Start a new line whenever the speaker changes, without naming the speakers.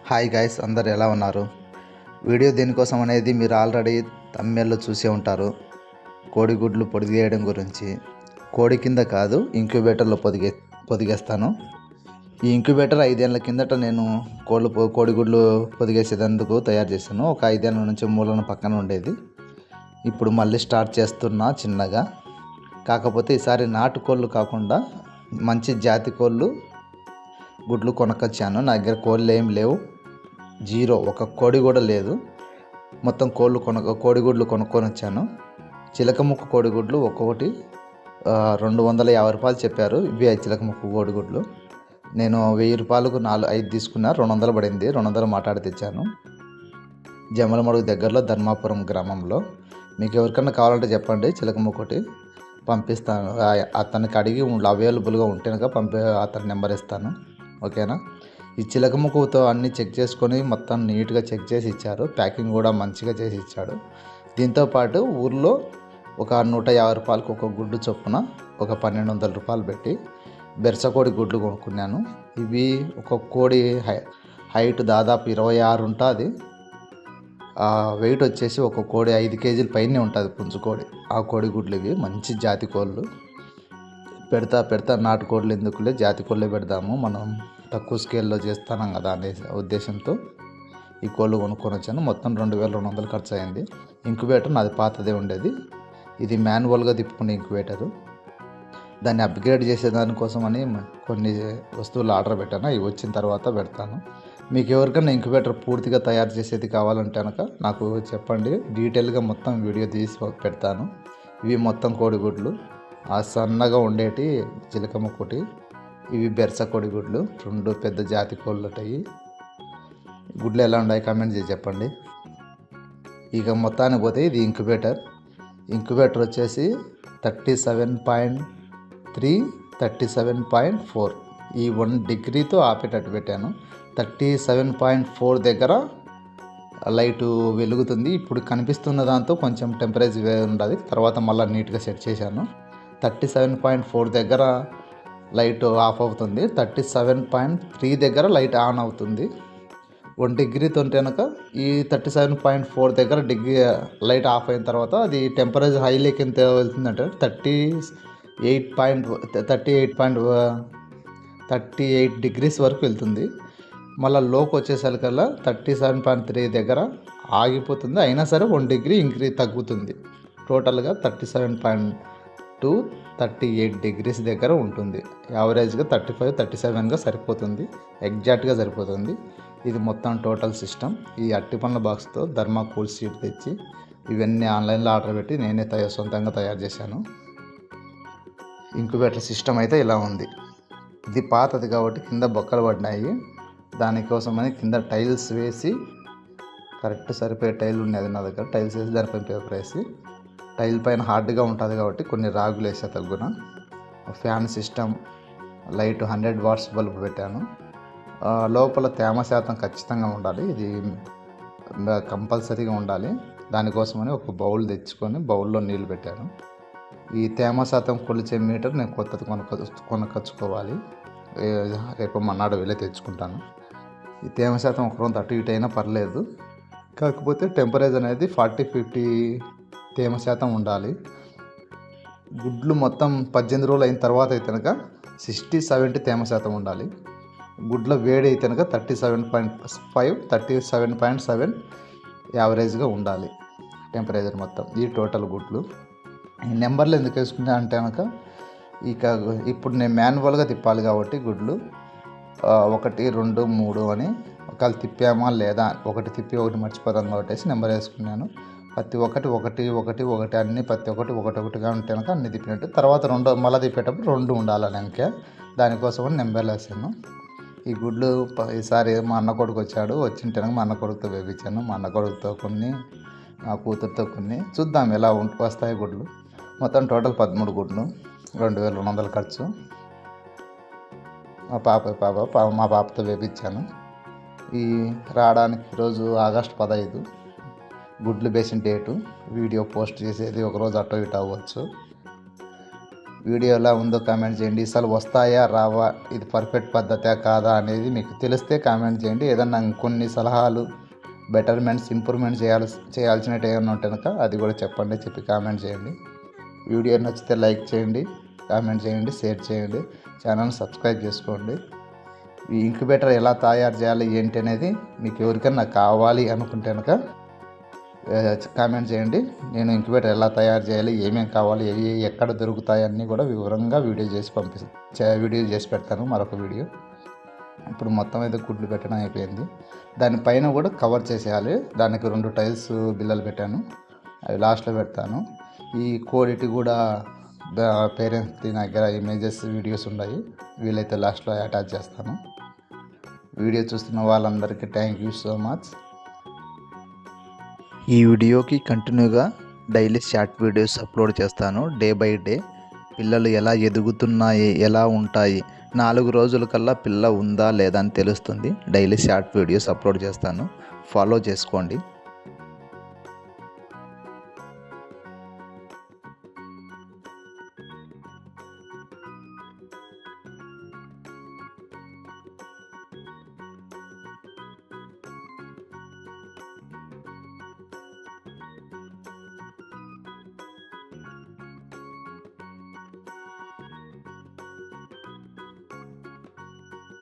Hi guys, అందరు ఎలా ఉన్నారు? వీడియో దేనికోసం అనేది మీరు ఆల్రెడీ తమిళలో చూసే ఉంటారు. కోడిగుడ్లు పొదిగేయడం గురించి. కోడి కింద కాదు, ఇంక్యుబేటర్లో పొదిగేస్తాను. ఈ ఇంక్యుబేటర్ 5 ఏళ్ల కిందట నేను కోడిగుడ్లు పొదిగేసేందుకు తయారు చేశాను. ఒక 5 ఏళ్ల నుంచి మూలన పక్కన ఉండేది. ఇప్పుడు మళ్ళీ స్టార్ట్ చేస్తున్నా చిన్నగా. కాకపోతే ఈసారి నాటుకోళ్ళు కాకుండా మంచి జాతి కోళ్ళు గుడ్లు కొనుక్కొచ్చాను. నా దగ్గర కోళ్ళు ఏం లేవు, జీరో, ఒక కోడి కూడా లేదు. మొత్తం కోడిగుడ్లు కొనుక్కొని వచ్చాను. చిలకముక్క కోడిగుడ్లు ఒక్కొక్కటి 250 రూపాయలు చెప్పారు. ఇవి చిలకముక్క కోడిగుడ్లు. నేను 1000 రూపాయలకు 5 తీసుకున్నా, 200 పడింది. 200 మాట్లాడి తెచ్చాను. జమలమడుగు దగ్గరలో ధర్మాపురం గ్రామంలో. మీకు ఎవరికన్నా కావాలంటే చెప్పండి, చిలకముక్క ఒకటి పంపిస్తాను. అతనికి అడిగి అవైలబుల్గా ఉంటేనక అతని నెంబర్ ఇస్తాను. ఓకేనా? ఈ చిలకముక్కతో అన్నీ చెక్ చేసుకొని మొత్తం నీట్గా చెక్ చేసి ఇచ్చారు. ప్యాకింగ్ కూడా మంచిగా చేసి ఇచ్చాడు. దీంతోపాటు ఊర్లో ఒక 150 రూపాయలకు ఒక గుడ్డు చొప్పున ఒక 1200 రూపాయలు పెట్టి బెరసకోడి గుడ్లు కొనుక్కున్నాను. ఇవి ఒక కోడి హైట్ దాదాపు 26 ఉంటుంది. వెయిట్ వచ్చేసి ఒక కోడి 5 కేజీల పైనే ఉంటుంది, పుంజుకోడి. ఆ కోడి గుడ్లు ఇవి మంచి జాతి కోళ్ళు. పెడతా నాటుకోళ్ళు ఎందుకులే, జాతి కోళ్ళే పెడదాము, మనం తక్కువ స్కేల్లో చేస్తున్నాం కదా అనే ఉద్దేశంతో ఈ కోళ్ళు కొనుక్కొని వచ్చాను. మొత్తం 2200 ఖర్చు అయింది. ఇంక్యుబేటర్ నాది పాతదే ఉండేది. ఇది మాన్యువల్గా తిప్పుకునే ఇంక్యుబేటరు. దాన్ని అప్గ్రేడ్ చేసేదానికోసమని కొన్ని వస్తువులు ఆర్డర్ పెట్టాను. ఇవి వచ్చిన తర్వాత పెడతాను. మీకు ఎవరికైనా ఇంక్యుబేటర్ పూర్తిగా తయారు చేసేది కావాలంటే కనుక నాకు చెప్పండి, డీటెయిల్గా మొత్తం వీడియో తీసి పెడతాను. ఇవి మొత్తం కోడిగుడ్లు, ఆ సన్నగా ఉండేటి చిలకముక్క ఒకటి, ఇవి బెరస కోడిగుడ్లు, 2 పెద్ద జాతి కోళ్ళు ఉంటాయి. గుడ్లు ఎలా ఉన్నాయి కామెంట్ చేసి చెప్పండి. ఇక మొత్తానికి పోతే ఇది ఇంక్యుబేటర్ వచ్చేసి 37.3, 37.4, ఈ 1 డిగ్రీతో ఆపేటట్టు పెట్టాను. 37.4 దగ్గర లైటు వెలుగుతుంది. ఇప్పుడు కనిపిస్తున్న దాంతో కొంచెం టెంపరేచర్ ఉండదు. తర్వాత మళ్ళీ నీట్గా సెట్ చేశాను. 37.4 దగ్గర లైట్ ఆఫ్ అవుతుంది. 37.3 దగ్గర లైట్ ఆన్ అవుతుంది. 1 డిగ్రీతో కనుక ఈ 37.4 దగ్గర లైట్ ఆఫ్ అయిన తర్వాత అది టెంపరేచర్ హైలోకి ఎంత వెళ్తుందంటే 38 డిగ్రీస్ వరకు వెళ్తుంది. మళ్ళీ లోకి వచ్చేసరికల్లా 37.3 దగ్గర ఆగిపోతుంది. అయినా సరే 1 డిగ్రీ తగ్గుతుంది. టోటల్గా 37.2, 38 డిగ్రీస్ దగ్గర ఉంటుంది. యావరేజ్గా 35, 37గా సరిపోతుంది. ఎగ్జాక్ట్గా సరిపోతుంది. ఇది మొత్తం టోటల్ సిస్టమ్. ఈ అట్టి పనుల బాక్స్తో ధర్మాకూల్ షీట్ తెచ్చి ఇవన్నీ ఆన్లైన్లో ఆర్డర్ పెట్టి నేనే సొంతంగా తయారు చేశాను. ఇంక్యుబేటర్ సిస్టమ్ అయితే ఇలా ఉంది. ఇది పాతది కాబట్టి కింద బొక్కలు పడినాయి. దానికోసమని కింద టైల్స్ వేసి, కరెక్ట్ సరిపోయే టైల్ ఉన్నది నా దగ్గర, టైల్స్ వేసి దానిపైన పేపర్ వేసి, టైల్ పైన హార్డ్గా ఉంటుంది కాబట్టి కొన్ని రాగులు వేసే తగ్గున. Fan system, light 100 watts bulb పెట్టాను. లోపల తేమ శాతం ఖచ్చితంగా ఉండాలి, ఇది కంపల్సరీగా ఉండాలి. దానికోసమని ఒక బౌల్ తెచ్చుకొని బౌల్లో నీళ్ళు పెట్టాను. ఈ తేమ శాతం కొలిచే మీటర్ నేను కొత్తది కొనుక్కొచ్చుకోవాలి. రేపు మన్నాడు వెళ్ళి తెచ్చుకుంటాను. ఈ తేమ శాతం ఒక రోజు అటు ఇటు అయినా పర్లేదు, కాకపోతే టెంపరేచర్ అనేది 40-50 తేమ శాతం ఉండాలి. గుడ్లు మొత్తం 18 రోజులు అయిన తర్వాత అయితే కనుక 60-70 తేమ శాతం ఉండాలి. గుడ్ల వేడి అయితే కనుక 37.5, 37.7 యావరేజ్గా ఉండాలి టెంపరేచర్ మొత్తం. ఈ టోటల్ గుడ్లు. ఈ నెంబర్లు ఎందుకు వేసుకున్నా అంటే కనుక ఇప్పుడు నేను మాన్యువల్గా తిప్పాలి కాబట్టి గుడ్లు 1, 2, 3 అని ఒకవేళ తిప్పామా లేదా, ఒకటి తిప్పి ఒకటి మర్చిపోతాం కాబట్టి నెంబర్ వేసుకున్నాను. ప్రతి ఒక్కటి 1, 1, 1 అన్నీ ప్రతి ఒక్కటి 1, 1గా ఉంటే కనుక అన్ని తిప్పినట్టు. తర్వాత 2 మళ్ళీ తిప్పేటప్పుడు 2 ఉండాలని అంకే, దానికోసమని నెంబర్లు వేసాను. ఈ గుడ్లు ఈసారి మా అన్న కొడుకు వచ్చాడు, వచ్చింటే మా అన్న కొడుకుతో వేపించాను. మా అన్న కొడుకుతో కొన్ని, మా కూతురుతో కొన్ని. చూద్దాం ఎలా వస్తాయి గుడ్లు. మొత్తం టోటల్ 13 గుడ్లు, 2200 ఖర్చు. మా పాపతో వేపించాను. ఈ రావడానికి ఈరోజు ఆగస్టు 15, గుడ్లు వేసిన డేటు. వీడియో పోస్ట్ చేసేది ఒకరోజు అటో ఇటో అవ్వచ్చు. వీడియో ఎలా ఉందో కామెంట్ చేయండి. అసలు వస్తాయా రావా, ఇది పర్ఫెక్ట్ పద్ధతే కాదా అనేది మీకు తెలిస్తే కామెంట్ చేయండి. ఏదన్నా కొన్ని సలహాలు, బెటర్మెంట్స్, ఇంప్రూవ్మెంట్ చేయాల్సినట్టు ఏమైనా ఉంటే కనుక అది కూడా చెప్పి కామెంట్ చేయండి. వీడియో నచ్చితే లైక్ చేయండి, కామెంట్ చేయండి, షేర్ చేయండి, ఛానల్ని సబ్స్క్రైబ్ చేసుకోండి. ఈ ఇంక్యుబేటర్ ఎలా తయారు చేయాలి ఏంటి అనేది మీకు ఎవరికైనా కావాలి అనుకుంటే కనుక కామెంట్ చేయండి. నేను ఇంక్యుబేటర్ ఎలా తయారు చేయాలి, ఏమేమి కావాలి, ఎక్కడ దొరుకుతాయి అన్నీ కూడా వివరంగా వీడియో చేసి పెడతాను మరొక వీడియో. ఇప్పుడు మొత్తం అయితే గుడ్లు పెట్టడం అయిపోయింది. దానిపైన కూడా కవర్ చేసేయాలి. దానికి 2 టైల్స్ బిల్లలు పెట్టాను, అవి లాస్ట్లో పెడతాను. ఈ కోడిటి కూడా పేరెంట్స్ దగ్గర ఇమేజెస్, వీడియోస్ ఉన్నాయి, వీలైతే లాస్ట్లో అటాచ్ చేస్తాను. వీడియో చూస్తున్న వాళ్ళందరికీ థ్యాంక్ యూ సో మచ్. ఈ వీడియోకి కంటిన్యూగా డైలీ షార్ట్ వీడియోస్ అప్లోడ్ చేస్తాను. డే బై డే పిల్లలు ఎలా ఎదుగుతున్నాయి, ఎలా ఉంటాయి, 4 రోజుల కల్లా పిల్ల ఉందా లేదా అని తెలుస్తుంది. డైలీ షార్ట్ వీడియోస్ అప్లోడ్ చేస్తాను, ఫాలో చేసుకోండి.